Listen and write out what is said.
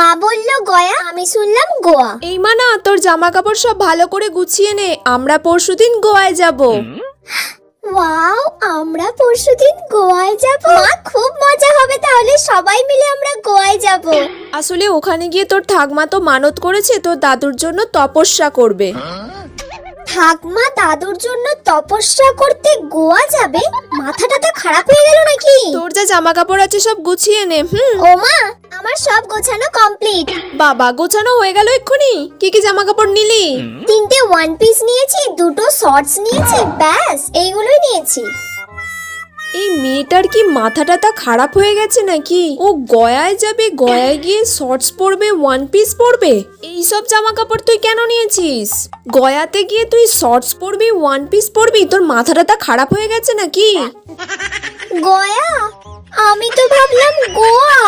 মা বললো গয়া, আমি শুনলাম গোয়া। এই মানা, তোর জামা কাপড় সব ভালো করে গুছিয়ে নে, আমরা পরশুদিন গোয়ায় যাব। ওয়াও, আমরা পরশুদিন গোয়ায় যাব। মা খুব মজা হবে, তাহলে সবাই মিলে আমরা গোয়ায় যাব। আসলে ওখানে গিয়ে তোর ঠাকমা তো মানত করেছে তোর দাদুর জন্য তপস্যা করবে। ঠাকমা দাদুর জন্য তপস্যা করতে গোয়া যাবে? মাথাটা তো খারাপ হয়ে গেল নাকি? তোর যা জামা কাপড় আছে সব গুছিয়ে নে। ও মা, আমার সব গোছানো কমপ্লিট। বাবা, গোছানো হয়ে গেল এক্ষুনি? কি কি জামা কাপড় নিলি? 3টে ওয়ান পিস নিয়েছি, 2টো শর্টস নিয়েছি, ব্যাস এইগুলোই নিয়েছি। এই মেয়েটার কি মাথাটা তা খারাপ হয়ে গেছে নাকি? ও গয়ায় যাবে, গয়ায় গিয়ে শর্টস পরবে, ওয়ান পিস পরবে। এইসব জামা কাপড় তুই কেন নিয়েছিস? গয়াতে গিয়ে তুই শর্টস পরবি, ওয়ান পিস পরবি? তোর মাথাটা তা খারাপ হয়ে গেছে নাকি? গয়া? আমি তো ভাবলাম গোয়া।